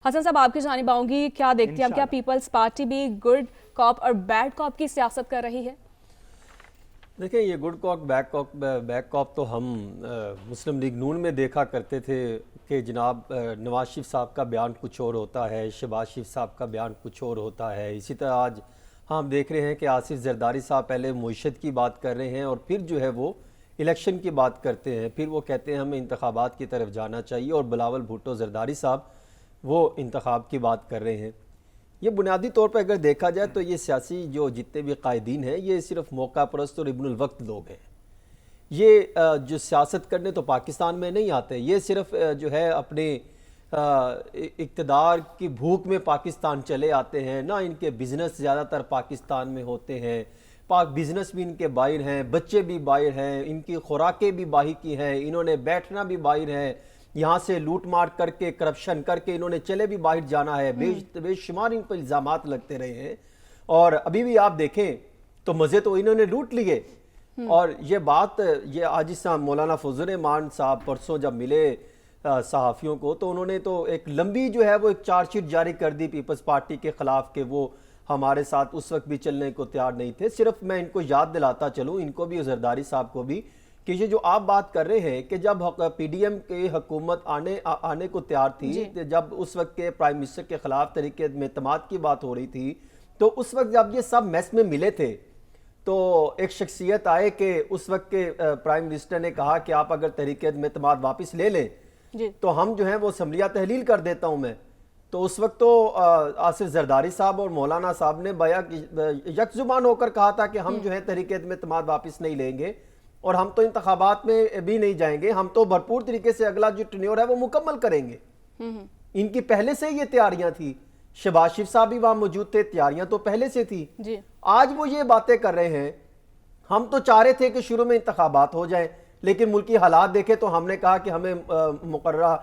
حسن صاحب آپ کی جانب آؤں گی، کیا دیکھتے ہیں اب کیا پیپلز پارٹی بھی گڈ کاپ اور بیڈ کاپ کی سیاست کر رہی ہے؟ دیکھیں یہ گڈ کاپ بیک کاپ تو ہم مسلم لیگ نون میں دیکھا کرتے تھے کہ جناب نواز شریف صاحب کا بیان کچھ اور ہوتا ہے، شہباز شریف صاحب کا بیان کچھ اور ہوتا ہے۔ اسی طرح آج ہم دیکھ رہے ہیں کہ آصف زرداری صاحب پہلے معیشت کی بات کر رہے ہیں اور پھر جو ہے وہ الیکشن کی بات کرتے ہیں، پھر وہ کہتے ہیں ہمیں انتخابات کی طرف جانا چاہیے، اور بلاول بھٹو زرداری صاحب وہ انتخاب کی بات کر رہے ہیں۔ یہ بنیادی طور پر اگر دیکھا جائے تو یہ سیاسی جو جتنے بھی قائدین ہیں یہ صرف موقع پرست اور ابن الوقت لوگ ہیں۔ یہ جو سیاست کرنے تو پاکستان میں نہیں آتے، یہ صرف جو ہے اپنے اقتدار کی بھوک میں پاکستان چلے آتے ہیں۔ نہ ان کے بزنس زیادہ تر پاکستان میں ہوتے ہیں، بزنس بھی ان کے باہر ہیں، بچے بھی باہر ہیں، ان کی خوراکیں بھی باہر کی ہیں، انہوں نے بیٹھنا بھی باہر ہے، یہاں سے لوٹ مار کر کے کرپشن کر کے انہوں نے چلے بھی باہر جانا ہے۔ بے شمار ان پر الزامات لگتے رہے ہیں، اور ابھی بھی آپ دیکھیں تو مزے تو انہوں نے لوٹ لیے۔ اور یہ بات یہ آج اس مولانا فضل الرحمان صاحب پرسوں جب ملے صحافیوں کو تو انہوں نے تو ایک لمبی جو ہے وہ ایک چارج شیٹ جاری کر دی پیپلز پارٹی کے خلاف کہ وہ ہمارے ساتھ اس وقت بھی چلنے کو تیار نہیں تھے۔ صرف میں ان کو یاد دلاتا چلوں، ان کو بھی، زرداری صاحب کو بھی، کہ یہ جو آپ بات کر رہے ہیں کہ جب پی ڈی ایم کی حکومت آنے کو تیار تھی، جب اس وقت کے پرائم منسٹر کے خلاف تحریک اعتماد کی بات ہو رہی تھی، تو اس وقت جب یہ سب میس میں ملے تھے تو ایک شخصیت آئے کہ اس وقت کے پرائم منسٹر نے کہا کہ آپ اگر تحریک اعتماد واپس لے لیں تو ہم جو ہیں وہ اسمبلیہ تحلیل کر دیتا ہوں میں۔ تو اس وقت تو آصف زرداری صاحب اور مولانا صاحب نے یک زبان ہو کر کہا تھا کہ ہم جو ہے تحریک اعتماد واپس نہیں لیں گے اور ہم تو انتخابات میں بھی نہیں جائیں گے، ہم تو بھرپور طریقے سے اگلا جو ٹینیور ہے وہ مکمل کریں گے۔ ان کی پہلے سے یہ تیاریاں تھی، شہباز شریف صاحب بھی وہاں موجود تھے، تیاریاں تو پہلے سے تھی۔ آج وہ یہ باتیں کر رہے ہیں، ہم تو چاہ رہے تھے کہ شروع میں انتخابات ہو جائیں، لیکن ملکی حالات دیکھے تو ہم نے کہا کہ ہمیں مقررہ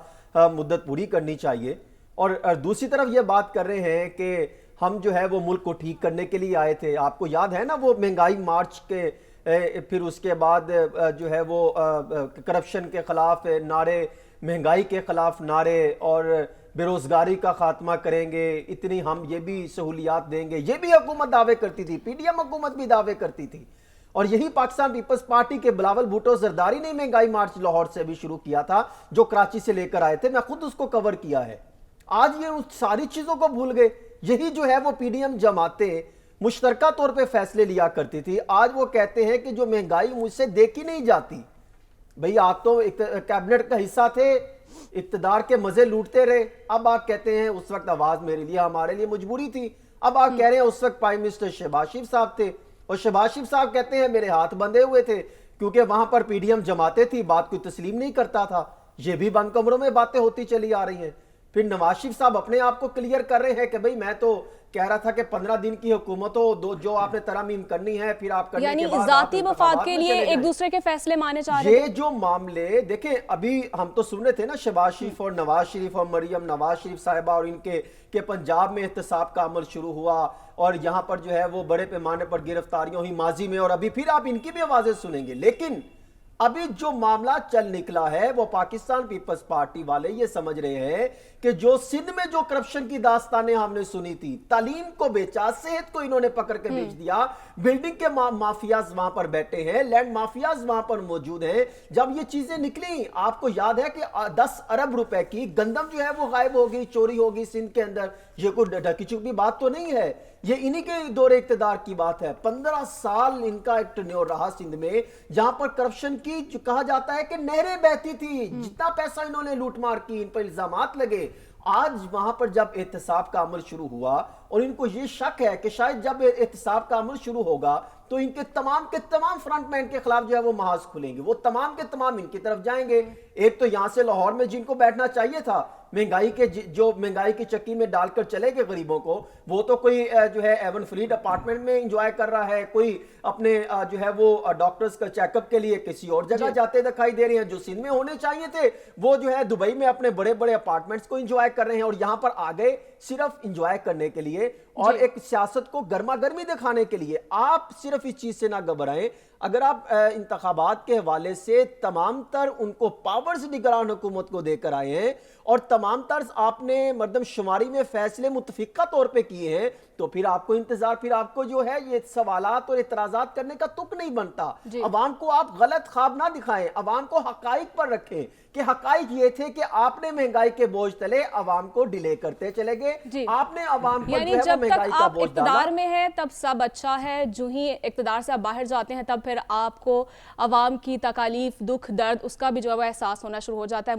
مدت پوری کرنی چاہیے۔ اور دوسری طرف یہ بات کر رہے ہیں کہ ہم جو ہے وہ ملک کو ٹھیک کرنے کے لیے آئے تھے۔ آپ کو یاد ہے نا وہ مہنگائی مارچ کے، پھر اس کے بعد جو ہے وہ کرپشن کے خلاف نعرے، مہنگائی کے خلاف نعرے، اور بے روزگاری کا خاتمہ کریں گے، اتنی ہم یہ بھی سہولیات دیں گے، یہ بھی حکومت دعوے کرتی تھی، پی ڈی ایم حکومت بھی دعوے کرتی تھی۔ اور یہی پاکستان پیپلز پارٹی کے بلاول بھٹو زرداری نے مہنگائی مارچ لاہور سے بھی شروع کیا تھا جو کراچی سے لے کر آئے تھے، میں خود اس کو کور کیا ہے۔ آج یہ ساری چیزوں کو بھول گئے۔ یہی جو ہے وہ پی ڈی ایم جماعتیں مشترکہ طور پہ فیصلے لیا کرتی تھی، آج وہ کہتے ہیں کہ جو مہنگائی مجھ سے دیکھی نہیں جاتی۔ بھئی آپ تو کیبنٹ کا حصہ تھے، اقتدار کے مزے لوٹتے رہے، اب آپ کہتے ہیں اس وقت آواز میرے لیے، ہمارے لیے مجبوری تھی۔ اب آپ کہہ رہے ہیں اس وقت پرائم منسٹر شہباز شریف صاحب تھے، اور شہباز شریف صاحب کہتے ہیں میرے ہاتھ بندھے ہوئے تھے کیونکہ وہاں پر پی ڈی ایم جماعتیں تھی، بات کوئی تسلیم نہیں کرتا تھا۔ یہ بھی بند کمروں میں باتیں ہوتی چلی آ رہی ہیں۔ پھر نواز شریف صاحب اپنے آپ کو کلیئر کر رہے ہیں کہ بھئی میں تو کہہ رہا تھا کہ 15 دن کی حکومت ہو، جو آپ نے ترامیم کرنی ہے پھر آپ کرنے کے بعد یعنی ذاتی مفاد کے لیے ایک دوسرے کے فیصلے مانے چاہ رہے یہ جو معاملے دیکھیں، ابھی ہم تو سن رہے تھے نا شہباز شریف اور نواز شریف اور مریم نواز شریف صاحبہ اور ان کے کہ پنجاب میں احتساب کا عمل شروع ہوا، اور یہاں پر جو ہے وہ بڑے پیمانے پر گرفتاریاں ہوئی ماضی میں، اور ابھی پھر آپ ان کی بھی آوازیں سنیں گے۔ لیکن ابھی جو معاملہ چل نکلا ہے وہ پاکستان پیپلز پارٹی والے یہ سمجھ رہے ہیں کہ جو سندھ میں جو کرپشن کی داستانیں ہم نے سنی تھی، تعلیم کو بیچا، صحت کو انہوں نے پکڑ کے بیچ دیا، بلڈنگ کے مافیاز وہاں پر بیٹھے ہیں، لینڈ مافیاز وہاں پر موجود ہیں۔ جب یہ چیزیں نکلیں، آپ کو یاد ہے کہ 10 ارب روپے کی گندم جو ہے وہ غائب ہوگی، چوری ہوگی سندھ کے اندر۔ یہ کوئی ڈھکی چھپی بات تو نہیں ہے، یہ انہی کے دور اقتدار کی بات ہے۔ 15 سال ان کا ایک ٹینیور رہا سندھ میں، جہاں پر کرپشن کی کہا جاتا ہے کہ نہریں بہتی تھی، جتنا پیسہ انہوں نے لوٹ مار کی، ان پر الزامات لگے۔ آج وہاں پر جب احتساب کا عمل شروع ہوا، اور ان کو یہ شک ہے کہ شاید جب احتساب کا عمل شروع ہوگا تو ان کے تمام فرنٹ مین کے خلاف جو ہے وہ محاذ کھلیں گے، وہ تمام کے تمام ان کی طرف جائیں گے۔ ایک تو یہاں سے لاہور میں جن کو بیٹھنا چاہیے تھا، مہنگائی کی چکی میں ڈال کر چلے گئے غریبوں کو، وہ تو کوئی جو ہے ایون فریڈ اپارٹمنٹ میں انجوائے کر رہا ہے، کوئی اپنے جو ہے وہ ڈاکٹرز کا چیک اپ کے لیے کسی اور جگہ جاتے دکھائی دے رہے ہیں۔ جو سندھ میں ہونے چاہیے تھے وہ جو ہے دبئی میں اپنے بڑے بڑے اپارٹمنٹس کو انجوائے کر رہے ہیں، اور یہاں پر آ گئے صرف انجوائے کرنے کے لیے اور ایک سیاست کو گرما گرمی دکھانے کے لیے۔ آپ صرف اس چیز سے نہ گھبرائیں، اگر آپ انتخابات کے حوالے سے تمام تر ان کو پاورز نگران حکومت کو دے کر آئے ہیں اور تمام تر آپ نے مردم شماری میں فیصلے متفقہ طور پہ کیے ہیں، تو پھر آپ کو انتظار، پھر آپ کو جو ہے یہ سوالات اور اعتراضات کرنے کا تک نہیں بنتا۔ عوام کو آپ غلط خواب نہ دکھائیں، عوام کو حقائق پر رکھیں کہ حقائق یہ تھے کہ آپ نے مہنگائی کے بوجھ تلے عوام کو ڈیلے کرتے چلے گئے، آپ نے عوام پر یعنی جو ہے جب وہ مہنگائی تک کا آپ بوجھ ڈالا۔ اقتدار میں ہے تب سب اچھا ہے، جو ہی اقتدار سے آپ باہر جاتے ہیں تب پھر آپ کو عوام کی تکالیف، دکھ، درد اس کا بھی جو ہے وہ احساس ہونا شروع ہو جاتا ہے۔